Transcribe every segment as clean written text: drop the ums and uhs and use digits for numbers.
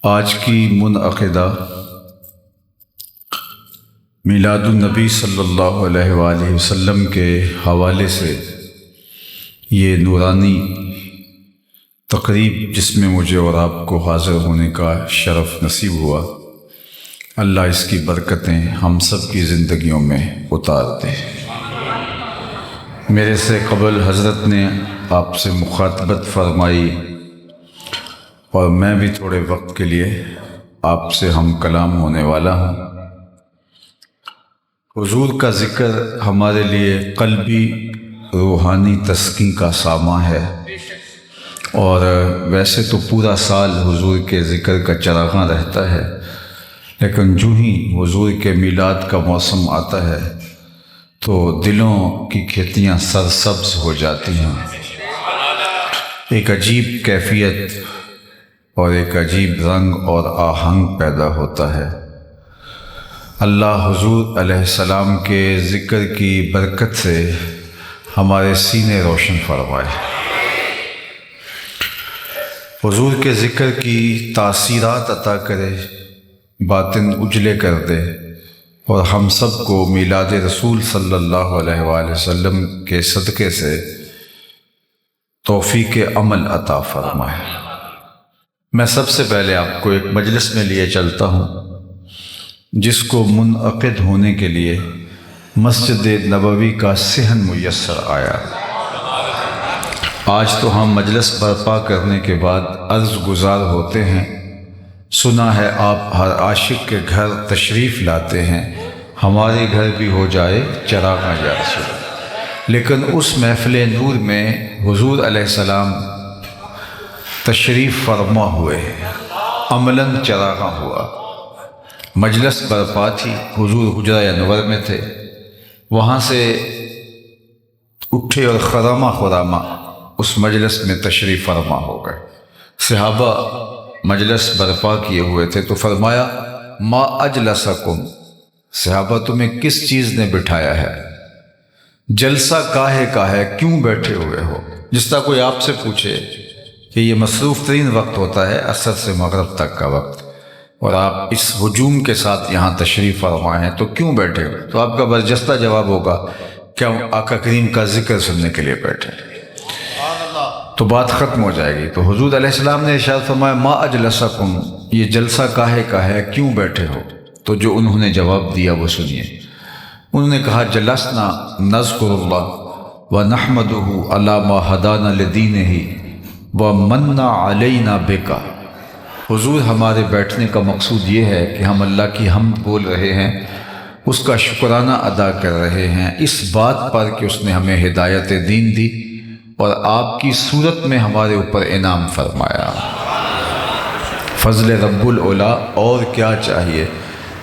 آج کی منعقدہ میلاد النبی صلی اللہ علیہ وآلہ وسلم کے حوالے سے یہ نورانی تقریب جس میں مجھے اور آپ کو حاضر ہونے کا شرف نصیب ہوا، اللہ اس کی برکتیں ہم سب کی زندگیوں میں اتار دے۔ میرے سے قبل حضرت نے آپ سے مخاطبت فرمائی اور میں بھی تھوڑے وقت کے لیے آپ سے ہم کلام ہونے والا ہوں۔ حضور کا ذکر ہمارے لیے قلبی روحانی تسکین کا سامان ہے، اور ویسے تو پورا سال حضور کے ذکر کا چراغاں رہتا ہے، لیکن جو ہی حضور کے میلاد کا موسم آتا ہے تو دلوں کی کھیتیاں سرسبز ہو جاتی ہیں، ایک عجیب کیفیت اور ایک عجیب رنگ اور آہنگ پیدا ہوتا ہے۔ اللہ حضور علیہ السلام کے ذکر کی برکت سے ہمارے سینے روشن فرمائے، حضور کے ذکر کی تاثیرات عطا کرے، باطن اجلے کر دے، اور ہم سب کو میلاد رسول صلی اللہ علیہ وآلہ وسلم کے صدقے سے توفیق عمل عطا فرمائے۔ میں سب سے پہلے آپ کو ایک مجلس میں لیے چلتا ہوں جس کو منعقد ہونے کے لیے مسجد نبوی کا صحن میسر آیا۔ آج تو ہم مجلس برپا کرنے کے بعد عرض گزار ہوتے ہیں، سنا ہے آپ ہر عاشق کے گھر تشریف لاتے ہیں، ہمارے گھر بھی ہو جائے چراغاں یا رسول۔ لیکن اس محفل نور میں حضور علیہ السلام تشریف فرما ہوئے، عملاً چراغاں ہوا، مجلس برپا تھی، حضور حجرہ انور میں تھے، وہاں سے اٹھے اور خرامہ خرامہ اس مجلس میں تشریف فرما ہو گئے۔ صحابہ مجلس برپا کیے ہوئے تھے تو فرمایا ما اجلسکم، صحابہ تمہیں کس چیز نے بٹھایا ہے، جلسہ کاہے کا ہے، کیوں بیٹھے ہوئے ہو؟ جس طرح کوئی آپ سے پوچھے کہ یہ مصروف ترین وقت ہوتا ہے عصر سے مغرب تک کا وقت، اور آپ اس ہجوم کے ساتھ یہاں تشریف فرما ہیں تو کیوں بیٹھے ہو؟ تو آپ کا برجستہ جواب ہوگا کیا آقا کریم کا ذکر سننے کے لیے بیٹھے؟ تو بات ختم ہو جائے گی۔ تو حضور علیہ السلام نے ارشاد فرمایا ما اجلسکم، یہ جلسہ کاہے کا ہے، کیوں بیٹھے ہو؟ تو جو انہوں نے جواب دیا وہ سنیے۔ انہوں نے کہا جلسنا نذکر اللہ ونحمدہ علی ما ہدانا لدینہ ومن علینا بکا۔ حضور ہمارے بیٹھنے کا مقصود یہ ہے کہ ہم اللہ کی حمد بول رہے ہیں، اس کا شکرانہ ادا کر رہے ہیں اس بات پر کہ اس نے ہمیں ہدایت دین دی اور آپ کی صورت میں ہمارے اوپر انعام فرمایا۔ فضل رب العلا، اور کیا چاہیے،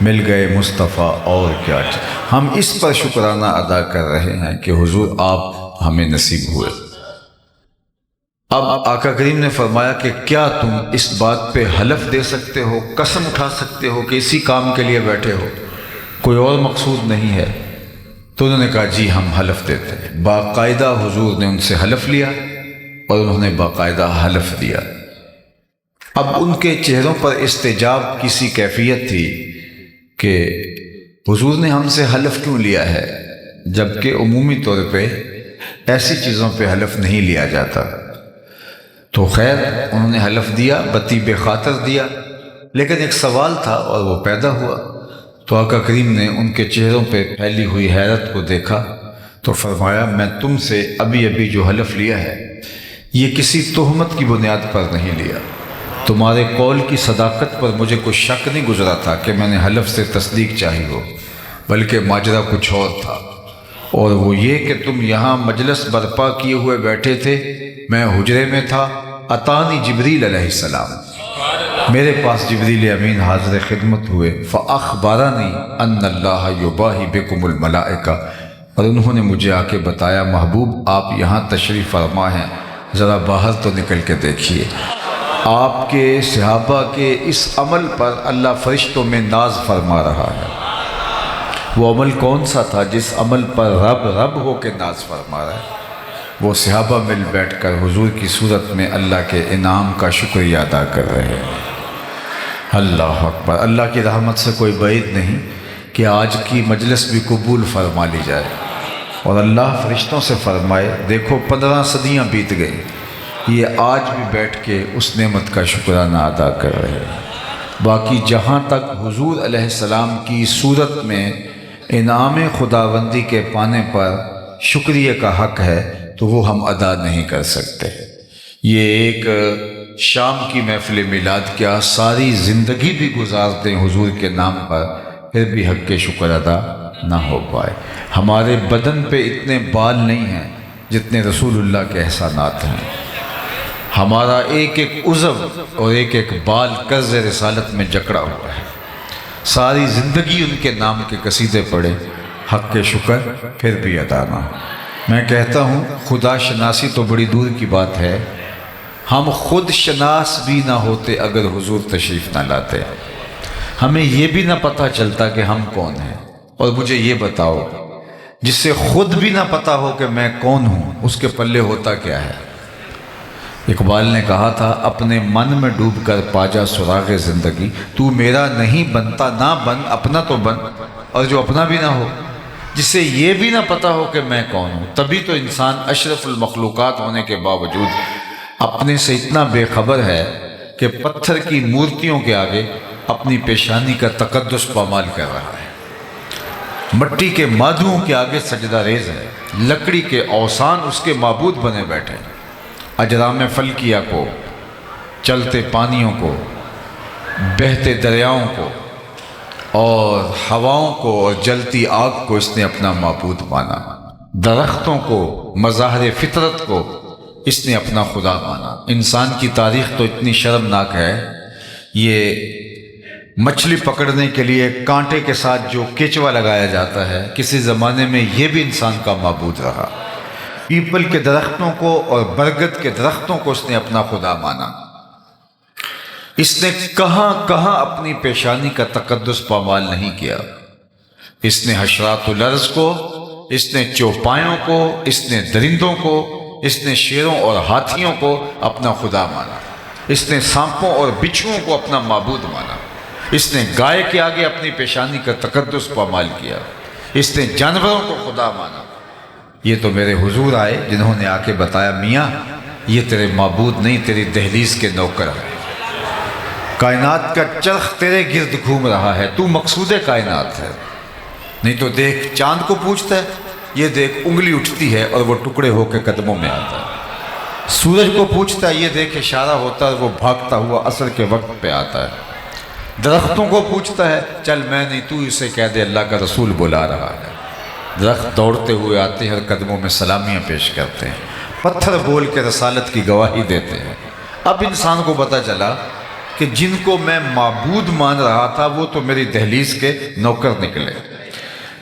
مل گئے مصطفیٰ، اور کیا چاہیے۔ ہم اس پر شکرانہ ادا کر رہے ہیں کہ حضور آپ ہمیں نصیب ہوئے۔ اب آقا کریم نے فرمایا کہ کیا تم اس بات پہ حلف دے سکتے ہو، قسم اٹھا سکتے ہو کہ اسی کام کے لیے بیٹھے ہو، کوئی اور مقصود نہیں ہے؟ تو انہوں نے کہا جی ہم حلف دیتے ہیں۔ باقاعدہ حضور نے ان سے حلف لیا اور انہوں نے باقاعدہ حلف دیا۔ اب ان کے چہروں پر استجاب کی سی کیفیت تھی کہ حضور نے ہم سے حلف کیوں لیا ہے، جبکہ عمومی طور پہ ایسی چیزوں پہ حلف نہیں لیا جاتا۔ تو خیر انہوں نے حلف دیا، بطیب خاطر دیا، لیکن ایک سوال تھا اور وہ پیدا ہوا۔ تو آقا کریم نے ان کے چہروں پہ پھیلی ہوئی حیرت کو دیکھا تو فرمایا میں تم سے ابھی ابھی جو حلف لیا ہے یہ کسی تہمت کی بنیاد پر نہیں لیا، تمہارے قول کی صداقت پر مجھے کوئی شک نہیں گزرا تھا کہ میں نے حلف سے تصدیق چاہی ہو، بلکہ ماجرا کچھ اور تھا، اور وہ یہ کہ تم یہاں مجلس برپا کیے ہوئے بیٹھے تھے، میں حجرے میں تھا، اتانی جبریل علیہ السلام، میرے پاس جبریل امین حاضر خدمت ہوئے، فاخبرنی ان اللہ یباہی بکم الملائکہ، اور انہوں نے مجھے آ کے بتایا محبوب آپ یہاں تشریف فرما ہیں، ذرا باہر تو نکل کے دیکھیے، آپ کے صحابہ کے اس عمل پر اللہ فرشتوں میں ناز فرما رہا ہے۔ وہ عمل کون سا تھا جس عمل پر رب ہو کے ناز فرما رہا ہے؟ وہ صحابہ مل بیٹھ کر حضور کی صورت میں اللہ کے انعام کا شکریہ ادا کر رہے ہیں۔ اللہ اکبر۔ اللہ کی رحمت سے کوئی بعید نہیں کہ آج کی مجلس بھی قبول فرما لی جائے، اور اللہ فرشتوں سے فرمائے دیکھو 15 صدیاں بیت گئی، یہ آج بھی بیٹھ کے اس نعمت کا شکرانہ ادا کر رہے ہیں۔ باقی جہاں تک حضور علیہ السلام کی صورت میں انعام خداوندی کے پانے پر شکریہ کا حق ہے تو وہ ہم ادا نہیں کر سکتے۔ یہ ایک شام کی محفل میلاد کیا ساری زندگی بھی گزار دیں حضور کے نام پر، پھر بھی حق کے شکر ادا نہ ہو پائے۔ ہمارے بدن پہ اتنے بال نہیں ہیں جتنے رسول اللہ کے احسانات ہیں۔ ہمارا ایک ایک عضو اور ایک ایک بال قرض رسالت میں جکڑا ہوا ہے، ساری زندگی ان کے نام کے قصیدے پڑھے، حق کے شکر پھر بھی ادا نہ ہو۔ میں کہتا ہوں خدا شناسی تو بڑی دور کی بات ہے، ہم خود شناس بھی نہ ہوتے اگر حضور تشریف نہ لاتے، ہمیں یہ بھی نہ پتہ چلتا کہ ہم کون ہیں۔ اور مجھے یہ بتاؤ، جس سے خود بھی نہ پتہ ہو کہ میں کون ہوں، اس کے پلے ہوتا کیا ہے؟ اقبال نے کہا تھا اپنے من میں ڈوب کر پاجا سراغ زندگی، تو میرا نہیں بنتا نہ بن، اپنا تو بن، اور جو اپنا بھی نہ ہو، جس سے یہ بھی نہ پتہ ہو کہ میں کون ہوں۔ تبھی تو انسان اشرف المخلوقات ہونے کے باوجود اپنے سے اتنا بے خبر ہے کہ پتھر کی مورتیوں کے آگے اپنی پیشانی کا تقدس پامال کر رہا ہے، مٹی کے مادھوؤں کے آگے سجدہ ریز ہے، لکڑی کے اوثان اس کے معبود بنے بیٹھے، اجرام فلکیہ کو، چلتے پانیوں کو، بہتے دریاؤں کو، اور ہواؤں کو اور جلتی آگ کو اس نے اپنا معبود مانا، درختوں کو، مظاہر فطرت کو اس نے اپنا خدا مانا۔ انسان کی تاریخ تو اتنی شرمناک ہے، یہ مچھلی پکڑنے کے لیے کانٹے کے ساتھ جو کیچوا لگایا جاتا ہے، کسی زمانے میں یہ بھی انسان کا معبود رہا۔ پیپل کے درختوں کو اور برگد کے درختوں کو اس نے اپنا خدا مانا۔ اس نے کہاں کہاں اپنی پیشانی کا تقدس پامال نہیں کیا۔ اس نے حشرات الارض کو، اس نے چوپایوں کو، اس نے درندوں کو، اس نے شیروں اور ہاتھیوں کو اپنا خدا مانا۔ اس نے سانپوں اور بچھوؤں کو اپنا معبود مانا۔ اس نے گائے کے آگے اپنی پیشانی کا تقدس پامال کیا۔ اس نے جانوروں کو خدا مانا۔ یہ تو میرے حضور آئے جنہوں نے آ کے بتایا میاں یہ تیرے معبود نہیں، تیری دہلیز کے نوکر ہیں، کائنات کا چرخ تیرے گرد گھوم رہا ہے، تو مقصود کائنات ہے۔ نہیں تو دیکھ چاند کو پوچھتا ہے، یہ دیکھ انگلی اٹھتی ہے اور وہ ٹکڑے ہو کے قدموں میں آتا ہے۔ سورج کو پوچھتا ہے، یہ دیکھ اشارہ ہوتا ہے، وہ بھاگتا ہوا عصر کے وقت پہ آتا ہے۔ درختوں کو پوچھتا ہے، چل میں نہیں تو اسے کہہ دے اللہ کا رسول بلا رہا ہے۔ درخت دوڑتے ہوئے آتے ہیں اور قدموں میں سلامیاں پیش کرتے ہیں، پتھر بول کے رسالت کی گواہی دیتے ہیں۔ اب انسان کو پتہ چلا کہ جن کو میں معبود مان رہا تھا وہ تو میری دہلیز کے نوکر نکلے،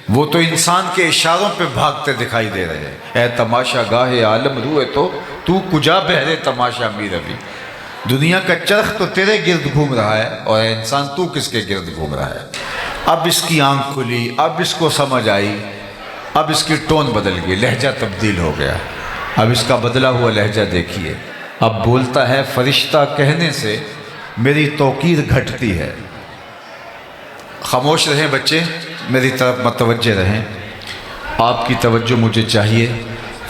وہ تو انسان کے اشاروں پہ بھاگتے دکھائی دے رہے ہیں۔ اے تماشا گاہ عالم روئے تو کجا بہرے تماشا می روی، دنیا کا چرخ تو تیرے گرد گھوم رہا ہے، اور اے انسان تو کس کے گرد گھوم رہا ہے؟ اب اس کی آنکھ کھلی، اب اس کو سمجھ آئی، اب اس کی ٹون بدل گئی، لہجہ تبدیل ہو گیا۔ اب اس کا بدلا ہوا لہجہ دیکھیے، اب بولتا ہے فرشتہ کہنے سے میری توقیر گھٹتی ہے۔ خاموش رہیں بچے، میری طرف متوجہ رہیں، آپ کی توجہ مجھے چاہیے۔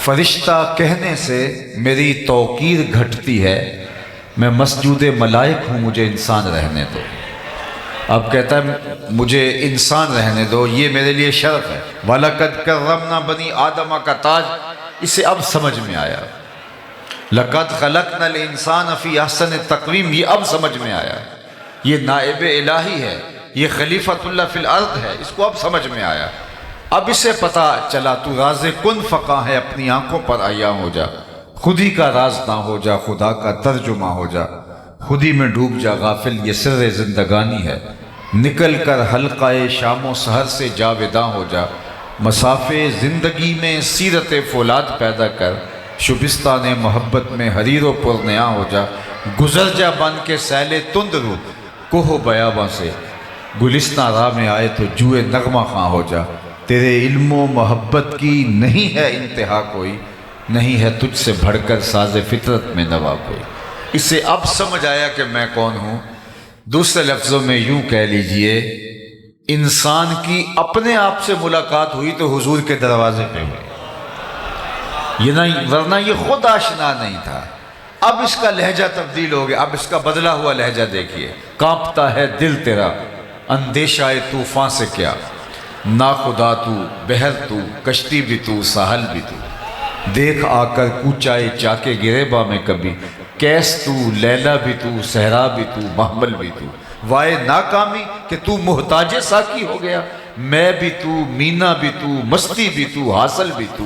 فرشتہ کہنے سے میری توقیر گھٹتی ہے، میں مسجود ملائک ہوں، مجھے انسان رہنے دو۔ اب کہتا ہے مجھے انسان رہنے دو، یہ میرے لیے شرف ہے۔ وَلَقَدْ كَرَّمْنَا بَنِي آدَمَ کا تاج اسے اب سمجھ میں آیا۔ لَقَدْ خَلَقْنَا الْإِنسَانَ فِي أَحْسَنِ تَقْوِيمٍ یہ اب سمجھ میں آیا۔ یہ نائب الہی ہے، یہ خلیفۃ اللہ فی الارض ہے، اس کو اب سمجھ میں آیا۔ اب اسے پتہ چلا تو راز کن فقاں ہے، اپنی آنکھوں پر عیاں ہو جا، خود ہی کا راز نہ ہو جا، خدا کا ترجمہ ہو جا، خود ہی میں ڈوب جا غافل، یہ سر زندگانی ہے، نکل کر حلقہ شام و سحر سے جاوداں ہو جا، مسافے زندگی میں سیرت فولاد پیدا کر، شبستان محبت میں حریر و پرنیاں ہو جا، گزر جا بن کے سیل تند رو کوہ بیاباں سے، گلستان راہ میں آئے تو جوئے نغمہ خواں ہو جا، تیرے علم و محبت کی نہیں ہے انتہا کوئی، نہیں ہے تجھ سے بڑھ کر ساز فطرت میں نوا کوئی۔ اسے اب سمجھ آیا کہ میں کون ہوں، دوسرے لفظوں میں یوں کہہ لیجئے، انسان کی اپنے آپ سے ملاقات ہوئی تو حضور کے دروازے پہ ہوئی، یہ نہیں، ورنہ یہ خود آشنا نہیں تھا۔ اب اس کا لہجہ تبدیل ہو گیا، اب اس کا بدلا ہوا لہجہ دیکھیے۔ کانپتا ہے دل تیرا اندیشہ طوفان سے کیا، نا خدا تو بحر تو کشتی بھی تو ساحل بھی تو، دیکھ آ کر کوچائے جا کے گریباں میں کبھی، کیس تو لیلا بھی تو صحرا بھی تو محمل بھی تو، وائے ناکامی کہ تو محتاج ساکی ہو گیا، میں بھی تو مینا بھی تو مستی بھی تو حاصل بھی تو،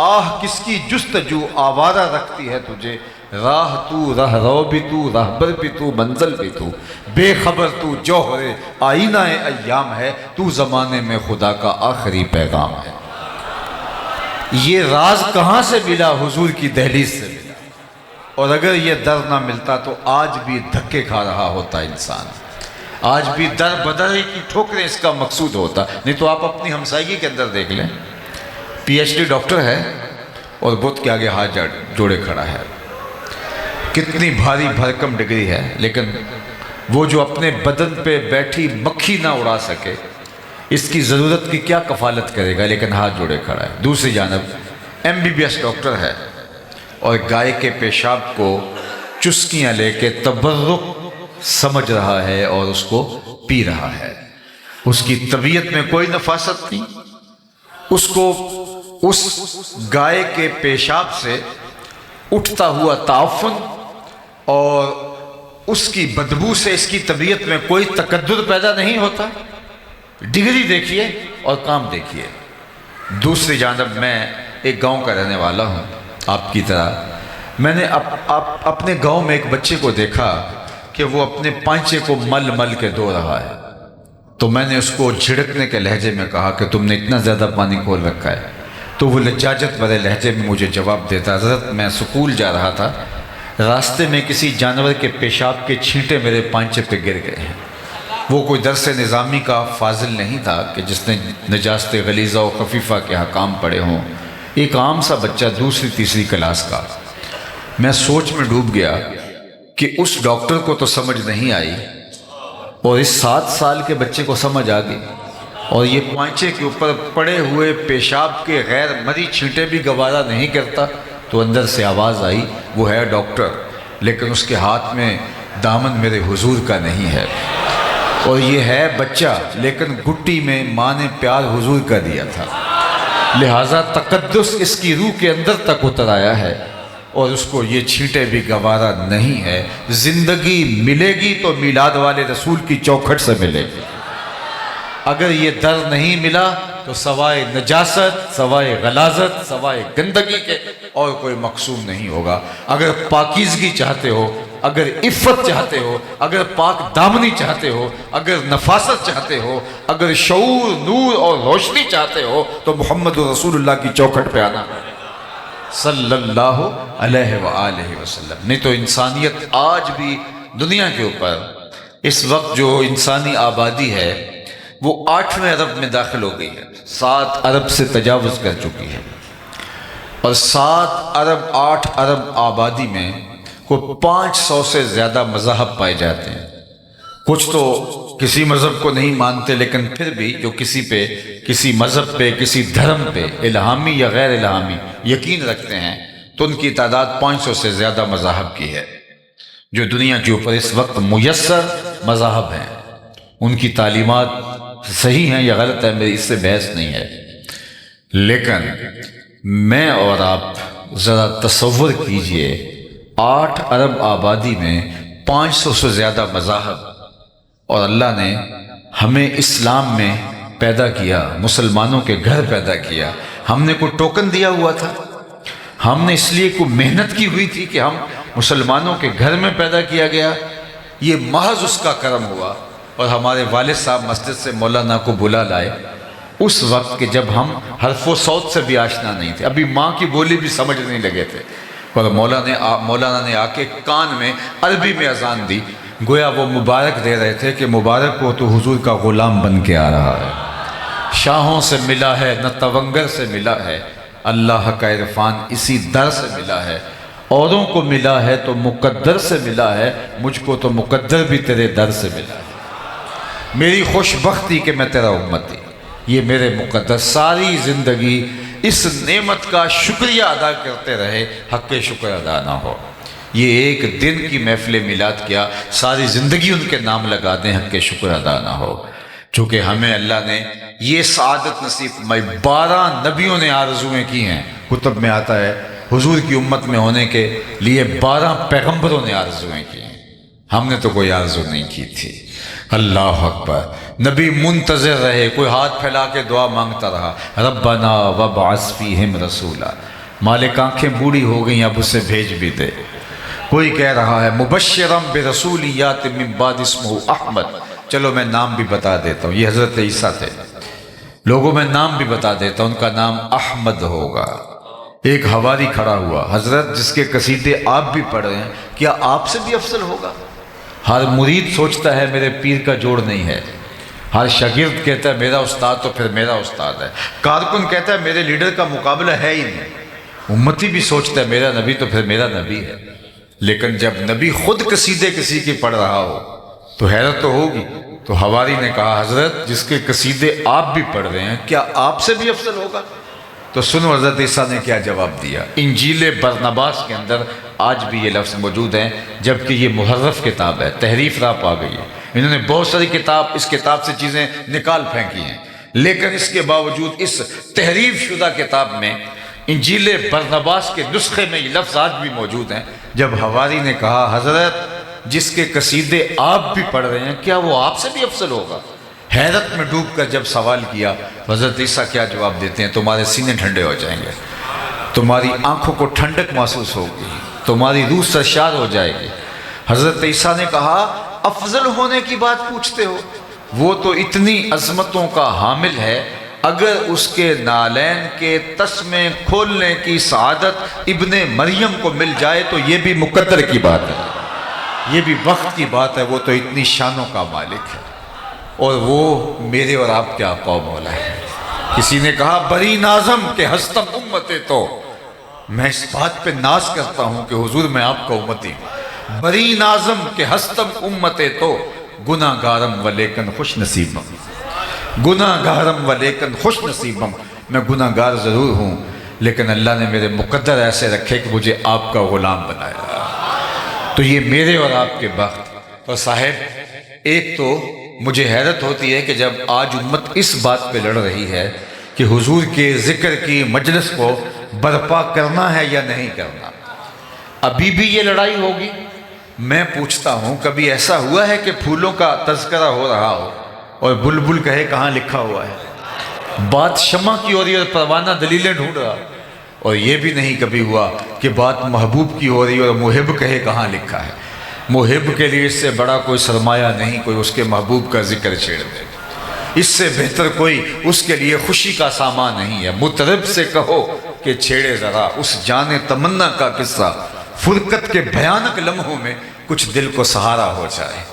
آہ کس کی جستجو آوارہ رکھتی ہے تجھے، راہ تو راہ رو بھی تو راہبر بھی تو منزل بھی تو، بے خبر تو جوہر آئینہ ایام ہے، تو زمانے میں خدا کا آخری پیغام ہے۔ یہ راز کہاں سے ملا؟ حضور کی دہلیز سے ملا، اور اگر یہ در نہ ملتا تو آج بھی دھکے کھا رہا ہوتا انسان، آج بھی در بدر کی ٹھوکریں اس کا مقصود ہوتا۔ نہیں تو آپ اپنی ہمسائیگی کے اندر دیکھ لیں، پی ایچ ڈی ڈاکٹر ہے اور بت کے آگے ہاتھ جوڑے کھڑا ہے، کتنی بھاری بھرکم ڈگری ہے، لیکن وہ جو اپنے بدن پہ بیٹھی مکھی نہ اڑا سکے، اس کی ضرورت کی کیا کفالت کرے گا، لیکن ہاتھ جوڑے کھڑا ہے۔ دوسری جانب M B B S doctor ہے اور گائے کے پیشاب کو چسکیاں لے کے تبرک سمجھ رہا ہے اور اس کو پی رہا ہے، اس کی طبیعت میں کوئی نفاست نہیں، اس کو اس گائے کے پیشاب سے اٹھتا ہوا تعفن اور اس کی بدبو سے اس کی طبیعت میں کوئی تقدر پیدا نہیں ہوتا۔ ڈگری دیکھیے اور کام دیکھیے۔ دوسری جانب میں ایک گاؤں کا رہنے والا ہوں آپ کی طرح، میں نے اپنے گاؤں میں ایک بچے کو دیکھا کہ وہ اپنے پانچے کو مل مل کے دھو رہا ہے، تو میں نے اس کو جھڑکنے کے لہجے میں کہا کہ تم نے اتنا زیادہ پانی کھول رکھا ہے، تو وہ لجاجت بھرے لہجے میں مجھے جواب دیتا، حضرت میں سکول جا رہا تھا، راستے میں کسی جانور کے پیشاب کے چھینٹے میرے پانچے پہ گر گئے ہیں۔ وہ کوئی درس نظامی کا فاضل نہیں تھا کہ جس نے نجاست غلیظہ و خفیفہ کے حکام پڑھے ہوں، ایک عام سا بچہ دوسری تیسری کلاس کا۔ میں سوچ میں ڈوب گیا کہ اس ڈاکٹر کو تو سمجھ نہیں آئی اور اس 7 سال کے بچے کو سمجھ آ گئی، اور یہ پانچے کے اوپر پڑے ہوئے پیشاب کے غیر مری چھینٹے بھی گوارا نہیں کرتا۔ تو اندر سے آواز آئی، وہ ہے ڈاکٹر لیکن اس کے ہاتھ میں دامن میرے حضور کا نہیں ہے، اور یہ ہے بچہ لیکن گٹی میں ماں نے پیار حضور کا دیا تھا، لہٰذا تقدس اس کی روح کے اندر تک اتر آیا ہے اور اس کو یہ چھینٹے بھی گوارا نہیں ہے۔ زندگی ملے گی تو میلاد والے رسول کی چوکھٹ سے ملے گی، اگر یہ در نہیں ملا تو سوائے نجاست، سوائے غلاظت، سوائے گندگی کے اور کوئی مقصود نہیں ہوگا۔ اگر پاکیزگی چاہتے ہو، اگر عفت چاہتے ہو، اگر پاک دامنی چاہتے ہو، اگر نفاست چاہتے ہو، اگر شعور، نور اور روشنی چاہتے ہو تو محمد رسول اللہ کی چوکھٹ پہ آنا صلی اللہ علیہ وآلہ وسلم۔ نہیں تو انسانیت آج بھی دنیا کے اوپر اس وقت جو انسانی آبادی ہے وہ 8ویں ارب میں داخل ہو گئی ہے، 7 ارب سے تجاوز کر چکی ہے، اور 7 ارب 8 ارب آبادی میں کوئی 500 سے زیادہ مذاہب پائے جاتے ہیں۔ کچھ تو کسی مذہب کو نہیں مانتے، لیکن پھر بھی جو کسی مذہب پہ، کسی دھرم پہ الہامی یا غیر الہامی یقین رکھتے ہیں، تو ان کی تعداد 500 سے زیادہ مذاہب کی ہے۔ جو دنیا کے اوپر اس وقت میسر مذاہب ہیں، ان کی تعلیمات صحیح ہیں یا غلط ہے، میری اس سے بحث نہیں ہے، لیکن میں اور آپ ذرا تصور کیجئے 8 ارب آبادی میں 500 سے زیادہ مذاہب، اور اللہ نے ہمیں اسلام میں پیدا کیا، مسلمانوں کے گھر پیدا کیا۔ ہم نے کوئی ٹوکن دیا ہوا تھا؟ ہم نے اس لیے کوئی محنت کی ہوئی تھی کہ ہم مسلمانوں کے گھر میں پیدا کیا گیا؟ یہ محض اس کا کرم ہوا۔ اور ہمارے والد صاحب مسجد سے مولانا کو بلا لائے اس وقت کہ جب ہم حرف و صوت سے بھی آشنا نہیں تھے، ابھی ماں کی بولی بھی سمجھ نہیں لگے تھے، اور مولانا نے آ کے کان میں عربی میں اذان دی، گویا وہ مبارک دے رہے تھے کہ مبارک ہو تو حضور کا غلام بن کے آ رہا ہے، شاہوں سے ملا ہے نہ تونگر سے ملا ہے، اللہ کا عرفان اسی در سے ملا ہے، اوروں کو ملا ہے تو مقدر سے ملا ہے، مجھ کو تو مقدر بھی تیرے در سے ملا ہے۔ میری خوش بختی کہ میں تیرا امتی، یہ میرے مقدر ساری زندگی اس نعمت کا شکریہ ادا کرتے رہے، حق شکر ادا نہ ہو۔ یہ ایک دن کی محفل میلاد کیا، ساری زندگی ان کے نام لگا دیں، حق شکر ادا نہ ہو۔ چونکہ ہمیں اللہ نے یہ سعادت نصیب فرمائی، 12 نبیوں نے آرزویں کی ہیں، کتب میں آتا ہے حضور کی امت میں ہونے کے لیے 12 پیغمبروں نے آرزویں کی ہیں، ہم نے تو کوئی آرزو نہیں کی تھی۔ اللہ اکبر، نبی منتظر رہے، کوئی ہاتھ پھیلا کے دعا مانگتا رہا، ربنا وابعث فیہم رسولا، مالک آنکھیں بوڑھی ہو گئیں اب اسے بھیج بھی دے۔ کوئی کہہ رہا ہے مبشرم برسول یات من بعد اسمہ احمد، چلو میں نام بھی بتا دیتا ہوں، یہ حضرت عیسیٰ تھے، لوگوں میں نام بھی بتا دیتا ہوں، ان کا نام احمد ہوگا۔ ایک حواری کھڑا ہوا، حضرت جس کے قصیدے آپ بھی پڑھ رہے ہیں، کیا آپ سے بھی افضل ہوگا؟ ہر مرید سوچتا ہے میرے پیر کا جوڑ نہیں ہے، ہر شاگرد کہتا ہے میرا استاد تو پھر میرا استاد ہے، کارکن کہتا ہے میرے لیڈر کا مقابلہ ہے ہی نہیں، امتی بھی سوچتا ہے میرا نبی تو پھر میرا نبی ہے۔ لیکن جب نبی خود قصیدے کسی کی پڑھ رہا ہو تو حیرت تو ہوگی۔ تو حواری نے کہا حضرت جس کے قصیدے آپ بھی پڑھ رہے ہیں، کیا آپ سے بھی افضل ہوگا؟ تو سنو حضرت عیسیٰ نے کیا جواب دیا۔ انجیل برنباس کے اندر آج بھی یہ لفظ موجود ہیں، جبکہ یہ محرف کتاب ہے، تحریف راپ آ گئی ہے، انہوں نے بہت ساری اس کتاب سے چیزیں نکال پھینکی ہیں، لیکن اس کے باوجود اس تحریف شدہ کتاب میں انجیل برنباس کے نسخے میں یہ لفظ آج بھی موجود ہیں۔ جب حواری نے کہا حضرت جس کے قصیدے آپ بھی پڑھ رہے ہیں، کیا وہ آپ سے بھی افضل ہوگا؟ حیرت میں ڈوب کر جب سوال کیا، حضرت عیسیٰ کیا جواب دیتے ہیں؟ تمہارے سینے ٹھنڈے ہو جائیں گے، تمہاری آنکھوں کو ٹھنڈک محسوس ہوگی، تمہاری روح سرشار ہو جائے گی۔ حضرت عیسیٰ نے کہا افضل ہونے کی بات پوچھتے ہو؟ وہ تو اتنی عظمتوں کا حامل ہے، اگر اس کے نالین کے تسمے کھولنے کی سعادت ابن مریم کو مل جائے تو یہ بھی مقدر کی بات ہے، یہ بھی وقت کی بات ہے، وہ تو اتنی شانوں کا مالک ہے، اور وہ میرے اور آپ کے آقا و مولا ہے۔ کسی نے کہا بری نازم کہ ہستم امت، تو میں اس بات پہ ناز کرتا ہوں کہ حضور میں آپ کا امتی ہوں۔ بری نازم کہ ہستم امت، تو گناہ گارم و لیکن خوش نصیبم، گناہ گارم و لیکن خوش نصیبم، میں گناہ گار ضرور ہوں لیکن اللہ نے میرے مقدر ایسے رکھے کہ مجھے آپ کا غلام بنایا، تو یہ میرے اور آپ کے بخت۔ اور صاحب ایک تو مجھے حیرت ہوتی ہے کہ جب آج امت اس بات پہ لڑ رہی ہے کہ حضور کے ذکر کی مجلس کو برپا کرنا ہے یا نہیں کرنا، ابھی بھی یہ لڑائی ہوگی۔ میں پوچھتا ہوں کبھی ایسا ہوا ہے کہ پھولوں کا تذکرہ ہو رہا ہو اور بلبل کہے کہاں لکھا ہوا ہے؟ بات شمع کی ہو رہی ہے اور پروانہ دلیلیں ڈھونڈ رہا، اور یہ بھی نہیں کبھی ہوا کہ بات محبوب کی ہو رہی ہے اور محب کہے کہاں لکھا ہے۔ محب کے لیے اس سے بڑا کوئی سرمایہ نہیں کوئی اس کے محبوب کا ذکر چھیڑ دے، اس سے بہتر کوئی اس کے لیے خوشی کا سامان نہیں ہے۔ مطرب سے کہو کہ چھیڑے ذرا اس جان تمنا کا قصہ، فرقت کے بھیانک لمحوں میں کچھ دل کو سہارا ہو جائے۔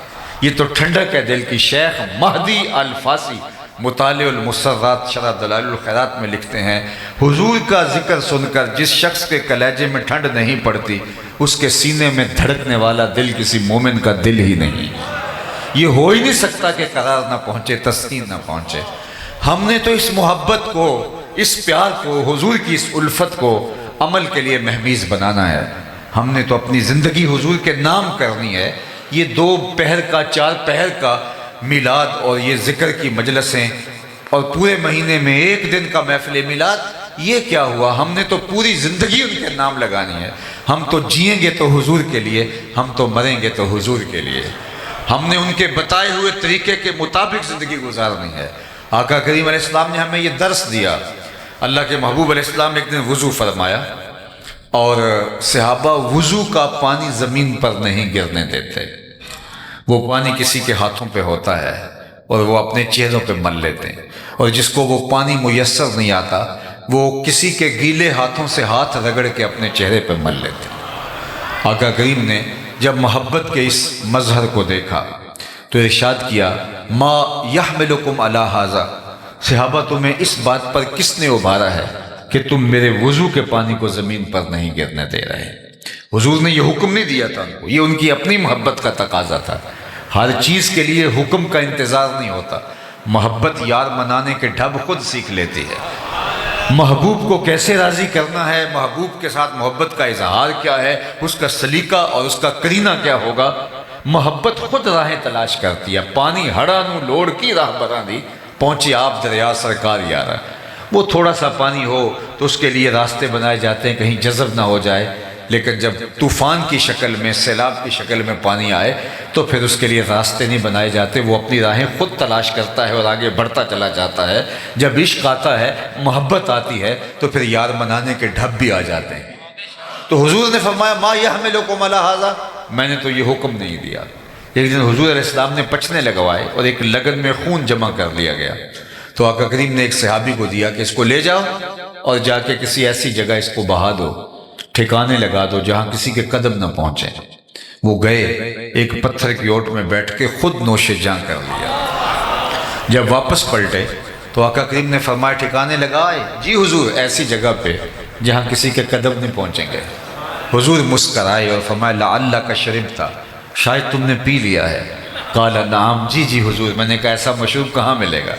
یہ تو ٹھنڈک ہے دل کی۔ شیخ مہدی الفاسی مطالع المسرات شرح دلائل الخیرات میں لکھتے ہیں حضور کا ذکر سن کر جس شخص کے کلیجے میں ٹھنڈ نہیں پڑتی، اس کے سینے میں دھڑکنے والا دل کسی مومن کا دل ہی نہیں۔ یہ ہو ہی نہیں سکتا کہ قرار نہ پہنچے، تسکین نہ پہنچے۔ ہم نے تو اس محبت کو، اس پیار کو، حضور کی اس الفت کو عمل کے لیے مہمیز بنانا ہے۔ ہم نے تو اپنی زندگی حضور کے نام کرنی ہے۔ یہ 2 پہر کا 4 پہر کا میلاد اور یہ ذکر کی مجلسیں اور پورے مہینے میں 1 دن کا محفل میلاد، یہ کیا ہوا؟ ہم نے تو پوری زندگی ان کے نام لگانی ہے۔ ہم تو جئیں گے تو حضور کے لیے، ہم تو مریں گے تو حضور کے لیے۔ ہم نے ان کے بتائے ہوئے طریقے کے مطابق زندگی گزارنی ہے۔ آقا کریم علیہ السلام نے ہمیں یہ درس دیا۔ اللہ کے محبوب علیہ السلام نے ایک دن وضو فرمایا اور صحابہ وضو کا پانی زمین پر نہیں گرنے دیتے، وہ پانی کسی کے ہاتھوں پہ ہوتا ہے اور وہ اپنے چہروں پہ مل لیتے ہیں، اور جس کو وہ پانی میسر نہیں آتا وہ کسی کے گیلے ہاتھوں سے ہاتھ رگڑ کے اپنے چہرے پہ مل لیتے ہیں۔ آقا کریم نے جب محبت کے اس مظہر کو دیکھا تو ارشاد کیا ما یحملکم علی ھذا، صحابہ تمہیں اس بات پر کس نے ابھارا ہے کہ تم میرے وضو کے پانی کو زمین پر نہیں گرنے دے رہے؟ حضور نے یہ حکم نہیں دیا تھا ان کو، یہ ان کی اپنی محبت کا تقاضا تھا۔ ہر چیز کے لیے حکم کا انتظار نہیں ہوتا، محبت یار منانے کے ڈھب خود سیکھ لیتی ہے۔ محبوب کو کیسے راضی کرنا ہے، محبوب کے ساتھ محبت کا اظہار کیا ہے، اس کا سلیقہ اور اس کا کرینہ کیا ہوگا، محبت خود راہیں تلاش کرتی ہے۔ پانی ہڑا نو لوڑ کی راہ برا دی، پہنچی آپ دریا سرکار یارا۔ وہ تھوڑا سا پانی ہو تو اس کے لیے راستے بنائے جاتے ہیں کہیں جذب نہ ہو جائے، لیکن جب طوفان کی شکل میں، سیلاب کی شکل میں پانی آئے تو پھر اس کے لیے راستے نہیں بنائے جاتے، وہ اپنی راہیں خود تلاش کرتا ہے اور آگے بڑھتا چلا جاتا ہے۔ جب عشق آتا ہے، محبت آتی ہے تو پھر یار منانے کے ڈھب بھی آ جاتے ہیں۔ تو حضور نے فرمایا ما یحملکم علی ھذا، میں نے تو یہ حکم نہیں دیا۔ ایک دن حضور علیہ السلام نے پچنے لگوائے اور ایک لگن میں خون جمع کر لیا گیا، تو آقا کریم نے ایک صحابی کو دیا کہ اس کو لے جاؤ اور جا کے کسی ایسی جگہ اس کو بہا دو، ٹھکانے لگا دو جہاں کسی کے قدم نہ پہنچے۔ وہ گئے، ایک پتھر کی اوٹ میں بیٹھ کے خود نوش جاں کر لیا۔ جب واپس پلٹے تو آقا کریم نے فرمایا ٹھکانے لگائے؟ جی حضور، ایسی جگہ پہ جہاں کسی کے قدم نہیں پہنچیں گے۔ حضور مسکرائے اور فرمایا لعلک شربت، شاید تم نے پی لیا ہے۔ قال نعم، جی جی حضور، میں نے کہا ایسا مشروب کہاں ملے گا،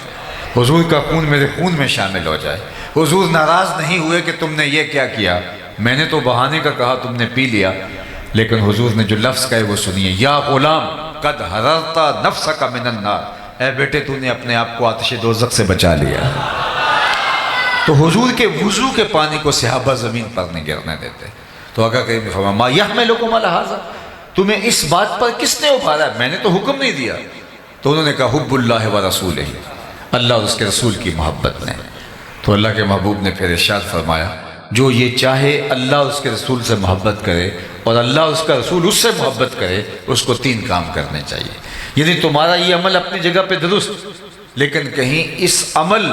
حضور کا خون میرے خون میں شامل ہو جائے۔ حضور ناراض نہیں ہوئے کہ تم نے یہ کیا کیا، میں نے تو بہانے کا کہا، تم نے پی لیا۔ لیکن حضور نے جو لفظ کہے وہ سنیے، یا غلام قد حررت نفسک من النار، اے بیٹے تو نے اپنے آپ کو آتش دوزخ سے بچا لیا۔ تو حضور کے وضو کے پانی کو صحابہ زمین پر نہیں گرنے دیتے۔ تو آقا کریم نے فرمایا ما یحملکم علی ھذا، تمہیں اس بات پر کس نے ابھارا ہے، میں نے تو حکم نہیں دیا۔ تو انہوں نے کہا حب اللہ و رسولہ، اللہ اور اس کے رسول کی محبت نے۔ تو اللہ کے محبوب نے پھر ارشاد فرمایا جو یہ چاہے اللہ اور اس کے رسول سے محبت کرے اور اللہ اور اس کا رسول اس سے محبت کرے، اس کو 3 کام کرنے چاہیے۔ یعنی تمہارا یہ عمل اپنی جگہ پہ درست، لیکن کہیں اس عمل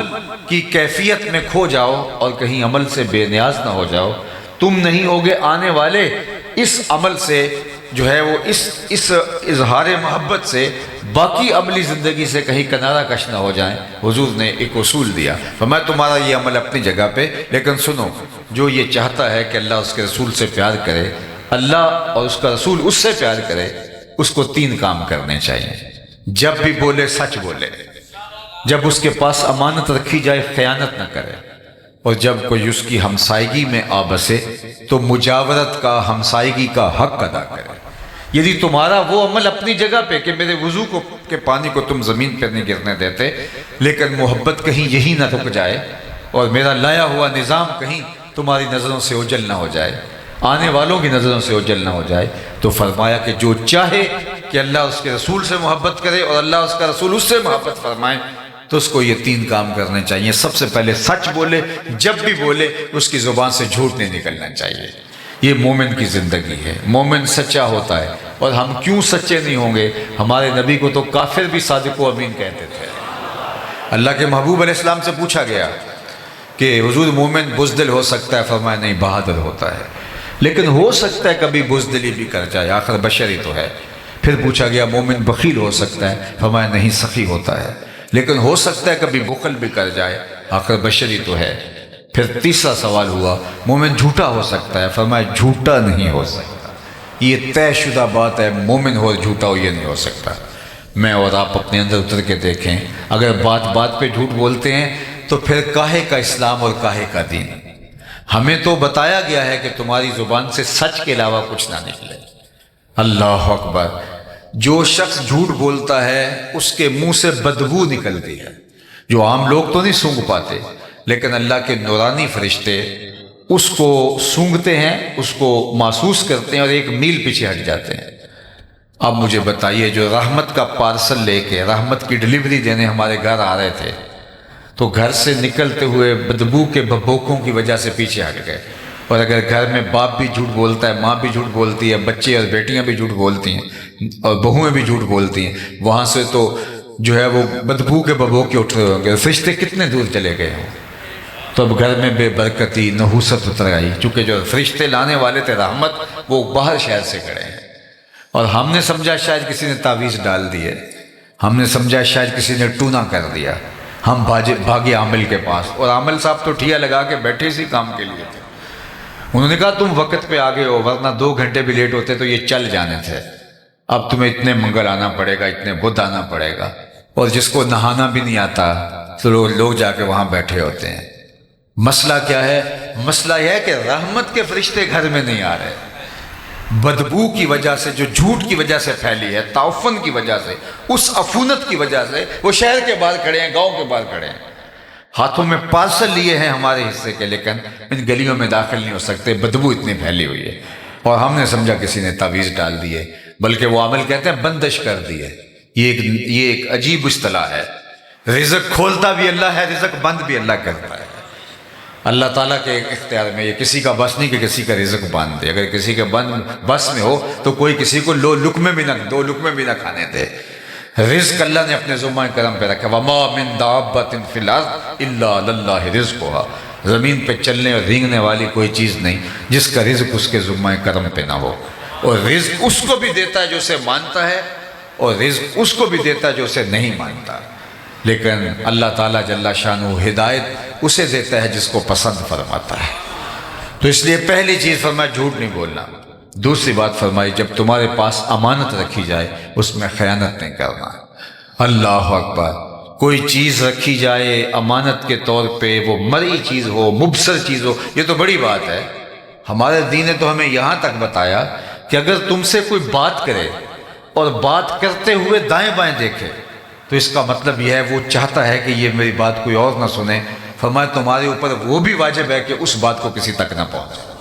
کی کیفیت میں کھو جاؤ اور کہیں عمل سے بے نیاز نہ ہو جاؤ۔ تم نہیں ہوگے آنے والے اس عمل سے جو ہے وہ اس اظہار محبت سے باقی عملی زندگی سے کہیں کنارہ کش نہ ہو جائیں۔ حضور نے ایک اصول دیا، فرمایا تمہارا یہ عمل اپنی جگہ پہ، لیکن سنو جو یہ چاہتا ہے کہ اللہ اس کے رسول سے پیار کرے، اللہ اور اس کا رسول اس سے پیار کرے، اس کو 3 کام کرنے چاہیے۔ جب بھی بولے سچ بولے، جب اس کے پاس امانت رکھی جائے خیانت نہ کرے، اور جب کوئی اس کی ہمسائیگی میں آ بسے تو مجاورت کا، ہمسائیگی کا حق ادا کرے۔ یعنی تمہارا وہ عمل اپنی جگہ پہ کہ میرے وضو کے پانی کو تم زمین پر نہیں گرنے دیتے، لیکن محبت کہیں یہی نہ رک جائے اور میرا لایا ہوا نظام کہیں تمہاری نظروں سے اوجھل نہ ہو جائے، آنے والوں کی نظروں سے اوجھل نہ ہو جائے۔ تو فرمایا کہ جو چاہے کہ اللہ اس کے رسول سے محبت کرے اور اللہ اس کا رسول اس سے محبت فرمائے، تو اس کو یہ 3 کام کرنے چاہیے۔ سب سے پہلے سچ بولے، جب بھی بولے اس کی زبان سے جھوٹ نہیں نکلنا چاہیے۔ یہ مومن کی زندگی ہے، مومن سچا ہوتا ہے۔ اور ہم کیوں سچے نہیں ہوں گے؟ ہمارے نبی کو تو کافر بھی صادق و امین کہتے تھے۔ اللہ کے محبوب علیہ السلام سے پوچھا گیا کہ حضور مومن بزدل ہو سکتا ہے؟ فرمایا نہیں، بہادر ہوتا ہے، لیکن ہو سکتا ہے کبھی بزدلی بھی کر جائے، آخر بشر ہی تو ہے۔ پھر پوچھا گیا مومن بخیل ہو سکتا ہے؟ فرمایا نہیں، سخی ہوتا ہے، لیکن ہو سکتا ہے کبھی بخل بھی کر جائے، آخر بشر ہی تو ہے۔ پھر تیسرا سوال ہوا مومن جھوٹا ہو سکتا ہے؟ فرمایا جھوٹا نہیں ہو سکتا، یہ طے شدہ بات ہے، مومن ہو جھوٹا ہو یہ نہیں ہو سکتا۔ میں اور آپ اپنے اندر اتر کے دیکھیں، اگر بات بات پہ جھوٹ بولتے ہیں تو پھر کاہے کا اسلام اور کاہے کا دین؟ ہمیں تو بتایا گیا ہے کہ تمہاری زبان سے سچ کے علاوہ کچھ نہ نکلے۔ اللہ اکبر! جو شخص جھوٹ بولتا ہے اس کے منہ سے بدبو نکلتی ہے، جو عام لوگ تو نہیں سونگھ پاتے، لیکن اللہ کے نورانی فرشتے اس کو سونگھتے ہیں، اس کو محسوس کرتے ہیں اور 1 میل پیچھے ہٹ جاتے ہیں۔ اب مجھے بتائیے جو رحمت کا پارسل لے کے، رحمت کی ڈلیوری دینے ہمارے گھر آ رہے تھے، تو گھر سے نکلتے ہوئے بدبو کے بھبوکوں کی وجہ سے پیچھے ہٹ گئے۔ اور اگر گھر میں باپ بھی جھوٹ بولتا ہے، ماں بھی جھوٹ بولتی ہے، بچے اور بیٹیاں بھی جھوٹ بولتی ہیں اور بہویں بھی جھوٹ بولتی ہیں، وہاں سے تو جو ہے وہ بدبو کے بھبوکے اٹھ رہے ہوں گے، فرشتے کتنے دور چلے گئے ہوں۔ تو اب گھر میں بے برکتی، نحوست اتر آئی، چونکہ جو فرشتے لانے والے تھے رحمت، وہ باہر شہر سے کھڑے ہیں، اور ہم نے سمجھا شاید کسی نے تعویذ ڈال دی ہے، ہم نے سمجھا شاید کسی نے ٹونا کر دیا، ہم بھاگے عامل کے پاس، اور عامل صاحب تو ٹھیا لگا کے بیٹھے اسی کام کے لیے تھے۔ انہوں نے کہا تم وقت پہ آگے ہو، ورنہ 2 گھنٹے بھی لیٹ ہوتے تو یہ چل جانے تھے، اب تمہیں اتنے منگل آنا پڑے گا، اتنے بدھ آنا پڑے گا۔ اور جس کو نہانا بھی نہیں آتا تو لوگ جا کے وہاں بیٹھے ہوتے ہیں۔ مسئلہ کیا ہے؟ مسئلہ یہ ہے کہ رحمت کے فرشتے گھر میں نہیں آ رہے، بدبو کی وجہ سے، جو جھوٹ کی وجہ سے پھیلی ہے، تعفن کی وجہ سے، اس عفونت کی وجہ سے وہ شہر کے باہر کھڑے ہیں، گاؤں کے باہر کھڑے ہیں، ہاتھوں میں پارسل لیے ہیں ہمارے حصے کے، لیکن ان گلیوں میں داخل نہیں ہو سکتے، بدبو اتنی پھیلی ہوئی ہے۔ اور ہم نے سمجھا کسی نے تعویذ ڈال دیے، بلکہ وہ عمل کہتے ہیں بندش کر دیے۔ یہ ایک عجیب اصطلاح ہے۔ رزق کھولتا بھی اللہ ہے، رزق بند بھی اللہ کرتا ہے۔ اللہ تعالیٰ کے اختیار میں، یہ کسی کا بس نہیں کہ کسی کا رزق باندھ دے۔ اگر کسی کے بس میں ہو تو کوئی کسی کو 2 لقمے بھی نہ کھانے دے۔ رزق اللہ نے اپنے ذمہ کرم پہ رکھا۔ وَمَا مِن دَابَّةٍ فِي الْأَرْضِ إِلَّا عَلَى اللَّهِ رِزْقُهَا۔ زمین پہ چلنے اور رینگنے والی کوئی چیز نہیں جس کا رزق اس کے ذمہ کرم پہ نہ ہو۔ اور رزق اس کو بھی دیتا ہے جو اسے مانتا ہے، اور رزق اس کو بھی دیتا ہے جو اسے نہیں مانتا۔ لیکن اللہ تعالیٰ جل شانہ ہدایت اسے دیتا ہے جس کو پسند فرماتا ہے۔ تو اس لیے پہلی چیز فرمایا جھوٹ نہیں بولنا۔ دوسری بات فرمائی جب تمہارے پاس امانت رکھی جائے اس میں خیانت نہیں کرنا۔ اللہ اکبر! کوئی چیز رکھی جائے امانت کے طور پہ، وہ مرئی چیز ہو، مبصر چیز ہو، یہ تو بڑی بات ہے۔ ہمارے دین نے تو ہمیں یہاں تک بتایا کہ اگر تم سے کوئی بات کرے اور بات کرتے ہوئے دائیں بائیں دیکھے تو اس کا مطلب یہ ہے وہ چاہتا ہے کہ یہ میری بات کوئی اور نہ سنے۔ فرمایا تمہارے اوپر وہ بھی واجب ہے کہ اس بات کو کسی تک نہ پہنچے۔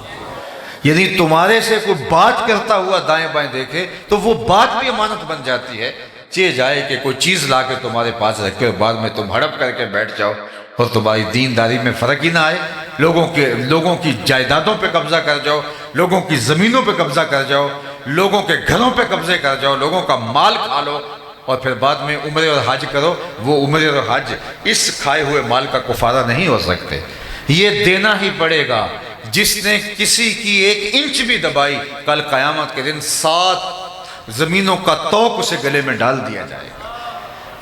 یعنی تمہارے سے کوئی بات کرتا ہوا دائیں بائیں دیکھے تو وہ بات بھی امانت بن جاتی ہے۔ چاہے جائے کہ کوئی چیز لا کے تمہارے پاس رکھے اور بعد میں تم ہڑپ کر کے بیٹھ جاؤ اور تمہاری دینداری میں فرق ہی نہ آئے، لوگوں کی جائیدادوں پہ قبضہ کر جاؤ، لوگوں کی زمینوں پہ قبضہ کر جاؤ، لوگوں کے گھروں پہ قبضے کر جاؤ، لوگوں کا مال کھا لو، اور پھر بعد میں عمرے اور حج کرو۔ وہ عمرے اور حج اس کھائے ہوئے مال کا کفارہ نہیں ہو سکتے۔ یہ دینا ہی پڑے گا۔ جس نے کسی کی 1 انچ بھی دبائی، کل قیامت کے دن 7 زمینوں کا توق اسے گلے میں ڈال دیا جائے گا۔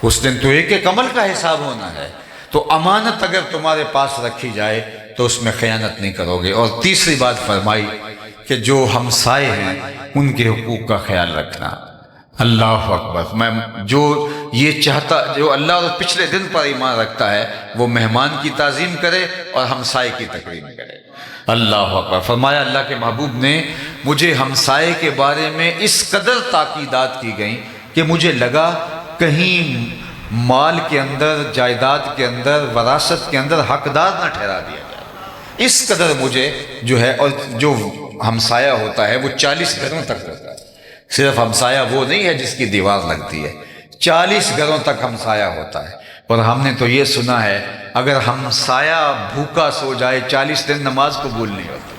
اس دن تو ایک عمل کا حساب ہونا ہے۔ تو امانت اگر تمہارے پاس رکھی جائے تو اس میں خیانت نہیں کرو گے۔ اور تیسری بات فرمائی کہ جو ہمسائے ہیں ان کے حقوق کا خیال رکھنا۔ اللہ اکبر! میں جو اللہ اور پچھلے دن پر ایمان رکھتا ہے وہ مہمان کی تعظیم کرے اور ہمسائے کی تکریم کرے۔ اللہ اکبر! فرمایا اللہ کے محبوب نے مجھے ہمسائے کے بارے میں اس قدر تاکیدات کی گئیں کہ مجھے لگا کہیں مال کے اندر، جائیداد کے اندر، وراثت کے اندر حقدار نہ ٹھہرا دیا جائے۔ اس قدر مجھے جو ہے، اور جو ہمسایہ ہوتا ہے وہ 40 گھروں تک ہوتا ہے۔ صرف ہمسایہ وہ نہیں ہے جس کی دیوار لگتی ہے، 40 گھروں تک ہمسایہ ہوتا ہے۔ اور ہم نے تو یہ سنا ہے اگر ہمسایہ بھوکا سو جائے 40 دن نماز قبول نہیں ہوتی۔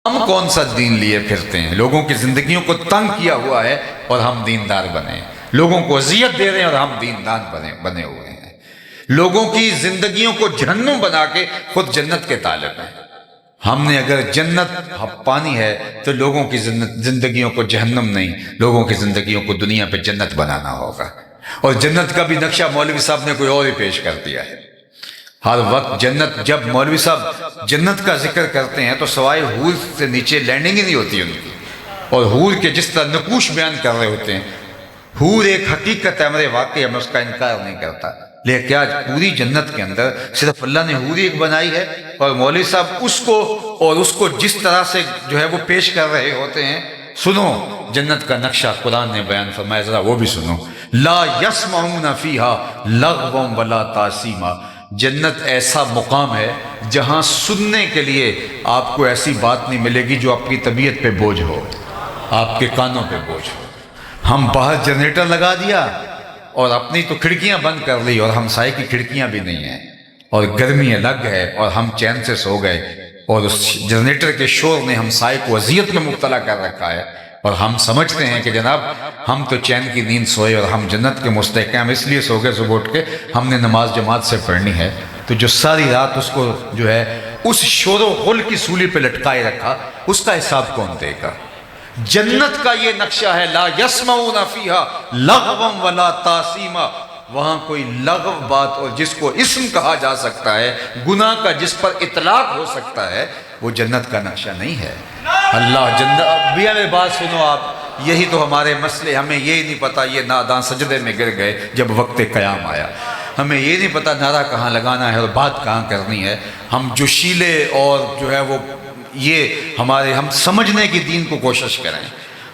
ہم کون سا دین لیے پھرتے ہیں؟ لوگوں کی زندگیوں کو تنگ کیا ہوا ہے اور ہم دیندار بنے ہیں، لوگوں کو اذیت دے رہے ہیں اور ہم دیندار بنے ہوئے ہیں، لوگوں کی زندگیوں کو جہنم بنا کے خود جنت کے طالب ہیں۔ ہم نے اگر جنت پانی ہے تو لوگوں کی زندگیوں کو جہنم نہیں، لوگوں کی زندگیوں کو دنیا پہ جنت بنانا ہوگا۔ اور جنت کا بھی نقشہ مولوی صاحب نے کوئی اور ہی پیش کر دیا ہے۔ ہر وقت جنت، جب مولوی صاحب جنت کا ذکر کرتے ہیں تو سوائے حور سے نیچے لینڈنگ ہی نہیں ہوتی ان کی، اور حور کے جس طرح نقوش بیان کر رہے ہوتے ہیں۔ حور ایک حقیقت ہے، ہمارے واقعی میں اس کا انکار نہیں کرتا، لیکن کیا پوری جنت کے اندر صرف اللہ نے حور ایک بنائی ہے اور مولوی صاحب اس کو جس طرح سے جو ہے وہ پیش کر رہے ہوتے ہیں۔ سنو جنت کا نقشہ قرآن نے بیان فرمایا، ذرا وہ بھی سنو۔ لا یسمعون فیہا لغوا ولا تاثیما۔ جنت ایسا مقام ہے جہاں سننے کے لیے آپ کو ایسی بات نہیں ملے گی جو آپ کی طبیعت پہ بوجھ ہو، آپ کے کانوں پہ بوجھ ہو۔ ہم باہر جنریٹر لگا دیا اور اپنی تو کھڑکیاں بند کر لی اور ہمسائے کی کھڑکیاں بھی نہیں ہیں، اور گرمی الگ ہے اور ہم چین سے سو گئے، اور اس جنریٹر کے شور نے ہمسائے کو اذیت میں مبتلا کر رکھا ہے، اور ہم سمجھتے ہیں کہ جناب ہم تو چین کی نیند سوئے اور ہم جنت کے مستحق ہیں، ہم اس لیے سو گئے صبح اٹھ کے ہم نے نماز جماعت سے پڑھنی ہے۔ تو جو ساری رات اس کو جو ہے اس شور و غل کی سولی پہ لٹکائے رکھا، اس کا حساب کون دے گا؟ جنت کا یہ نقشہ ہے، لا یسمعون فیہا لغوا ولا تاثیما۔ وہاں کوئی لغو بات اور جس کو اسم کہا جا سکتا ہے، گناہ کا جس پر اطلاق ہو سکتا ہے، وہ جنت کا نقشہ نہیں ہے۔ اللہ جنت بھی ہمیں بات سنو آپ، یہی تو ہمارے مسئلے، ہمیں یہ نہیں پتہ یہ نادان سجدے میں گر گئے جب وقت قیام آیا، ہمیں یہ نہیں پتہ نعرہ کہاں لگانا ہے اور بات کہاں کرنی ہے۔ ہم جوشیلے اور جو ہے وہ یہ ہمارے، ہم سمجھنے کی دین کو کوشش کریں،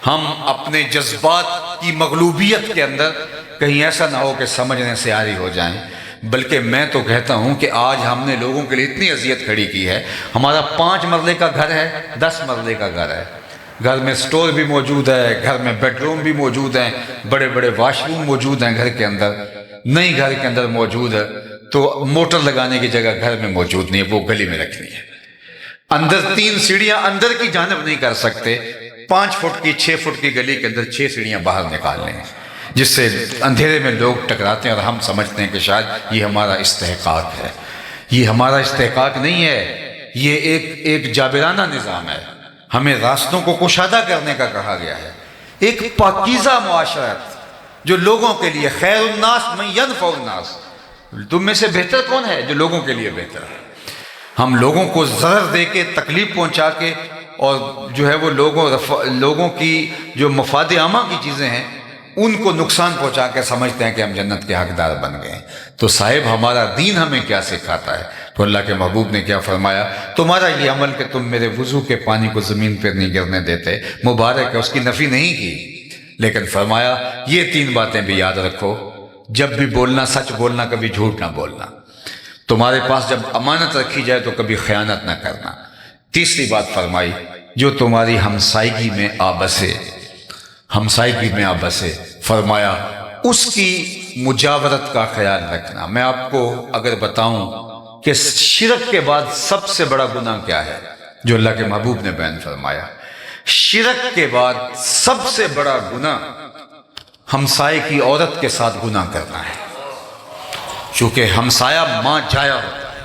ہم اپنے جذبات کی مغلوبیت کے اندر کہیں ایسا نہ ہو کہ سمجھنے سے عاری ہو جائیں۔ بلکہ میں تو کہتا ہوں کہ آج ہم نے لوگوں کے لیے اتنی اذیت کھڑی کی ہے، ہمارا 5 مرلے کا گھر ہے، 10 مرلے کا گھر ہے، گھر میں سٹور بھی موجود ہے، گھر میں بیڈ روم بھی موجود ہیں، بڑے بڑے واش روم موجود ہیں گھر کے اندر، نئی گھر کے اندر موجود ہے، تو موٹر لگانے کی جگہ گھر میں موجود نہیں ہے، وہ گلی میں رکھنی ہے۔ اندر 3 سیڑھیاں اندر کی جانب نہیں کر سکتے، 5 فٹ کی 6 فٹ کی گلی کے اندر 6 سیڑھیاں باہر نکال لیں، جس سے اندھیرے میں لوگ ٹکراتے ہیں اور ہم سمجھتے ہیں کہ شاید یہ ہمارا استحقاق ہے۔ یہ ہمارا استحقاق نہیں ہے، یہ ایک جابرانہ نظام ہے، ہمیں راستوں کو کشادہ کرنے کا کہا گیا ہے۔ ایک پاکیزہ معاشرت جو لوگوں کے لیے، خیر الناس من ینفع الناس، تم میں سے بہتر کون ہے جو لوگوں کے لیے بہتر ہے؟ ہم لوگوں کو ضرر دے کے، تکلیف پہنچا کے، اور جو ہے وہ لوگوں کی جو مفاد عامہ کی چیزیں ہیں ان کو نقصان پہنچا کے سمجھتے ہیں کہ ہم جنت کے حقدار بن گئے ہیں۔ تو صاحب ہمارا دین ہمیں کیا سکھاتا ہے؟ تو اللہ کے محبوب نے کیا فرمایا؟ تمہارا یہ عمل کہ تم میرے وضو کے پانی کو زمین پر نہیں گرنے دیتے، مبارک ہے، اس کی نفی نہیں کی، لیکن فرمایا یہ 3 باتیں بھی یاد رکھو، جب بھی بولنا سچ بولنا، کبھی جھوٹ نہ بولنا، تمہارے پاس جب امانت رکھی جائے تو کبھی خیانت نہ کرنا۔ تیسری بات فرمائی، جو تمہاری ہمسائیگی میں آ بسے، ہمسائیگی میں آ بسے، فرمایا اس کی مجاورت کا خیال رکھنا۔ میں آپ کو اگر بتاؤں کہ شرک کے بعد سب سے بڑا گناہ کیا ہے جو اللہ کے محبوب نے بیان فرمایا، شرک کے بعد سب سے بڑا گناہ ہمسائے کی عورت کے ساتھ گناہ کرنا ہے، چونکہ ہمسایہ ماں جایا ہوتا ہے،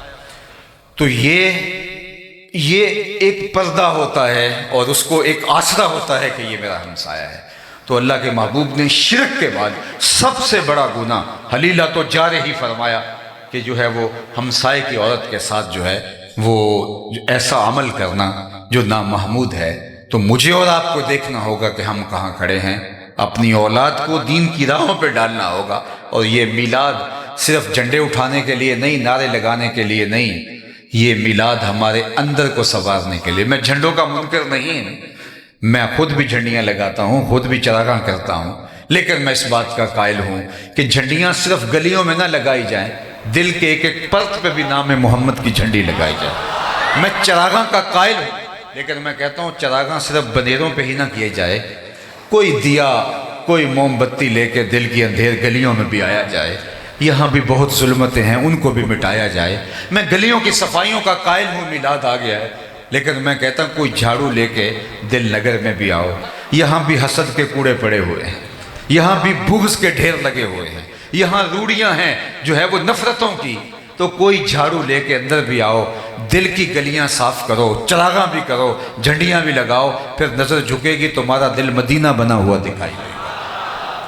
تو یہ ایک پردہ ہوتا ہے اور اس کو ایک آسرا ہوتا ہے کہ یہ میرا ہمسایہ ہے۔ تو اللہ کے محبوب نے شرک کے بعد سب سے بڑا گناہ حلیلہ تو جارے ہی فرمایا کہ جو ہے وہ ہمسائے کی عورت کے ساتھ جو ہے وہ ایسا عمل کرنا جو نامحمود ہے۔ تو مجھے اور آپ کو دیکھنا ہوگا کہ ہم کہاں کھڑے ہیں، اپنی اولاد کو دین کی راہوں پہ ڈالنا ہوگا، اور یہ میلاد صرف جھنڈے اٹھانے کے لیے نہیں، نعرے لگانے کے لیے نہیں، یہ میلاد ہمارے اندر کو سنوارنے کے لیے۔ میں جھنڈوں کا منکر نہیں ہوں، میں خود بھی جھنڈیاں لگاتا ہوں، خود بھی چراغاں کرتا ہوں، لیکن میں اس بات کا قائل ہوں کہ جھنڈیاں صرف گلیوں میں نہ لگائی جائیں، دل کے ایک ایک پرت پہ بھی نام محمد کی جھنڈی لگائی جائے۔ میں چراغاں کا قائل ہوں، لیکن میں کہتا ہوں چراغاں صرف بنیروں پہ ہی نہ کیے جائے، کوئی دیا، کوئی موم بتی لے کے دل کی اندھیر گلیوں میں بھی آیا جائے، یہاں بھی بہت ظلمتیں ہیں، ان کو بھی مٹایا جائے۔ میں گلیوں کی صفائیوں کا قائل ہوں، میلاد آ گیا ہے، لیکن میں کہتا ہوں کوئی جھاڑو لے کے دل نگر میں بھی آؤ، یہاں بھی حسد کے کوڑے پڑے ہوئے ہیں، یہاں بھی بغض کے ڈھیر لگے ہوئے ہیں، یہاں روڑیاں ہیں جو ہے وہ نفرتوں کی، تو کوئی جھاڑو لے کے اندر بھی آؤ، دل کی گلیاں صاف کرو، چراغاں بھی کرو، جھنڈیاں بھی لگاؤ، پھر نظر جھکے گی تمہارا دل مدینہ بنا ہوا دکھائی دے گا۔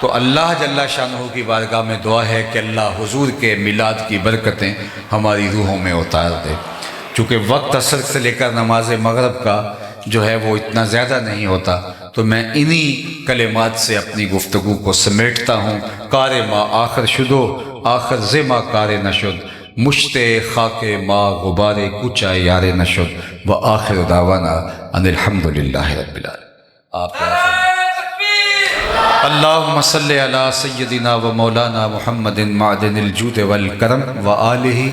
تو اللہ جل شانہ کی بارگاہ میں دعا ہے کہ اللہ حضور کے میلاد کی برکتیں ہماری روحوں میں اتار دے۔ چونکہ وقت عصر سے لے کر نماز مغرب کا جو ہے وہ اتنا زیادہ نہیں ہوتا، تو میں انہی کلمات سے اپنی گفتگو کو سمیٹتا ہوں۔ کار ما آخر شدو، آخر زما کار نشد، مشت خاک ما غبار کچا یار نشد، و آخر دعوانا ان الحمدللہ رب العالمین۔ آپ اللہم صلی علی سیدنا و مولانا محمد معدن الجود والکرم و آلہ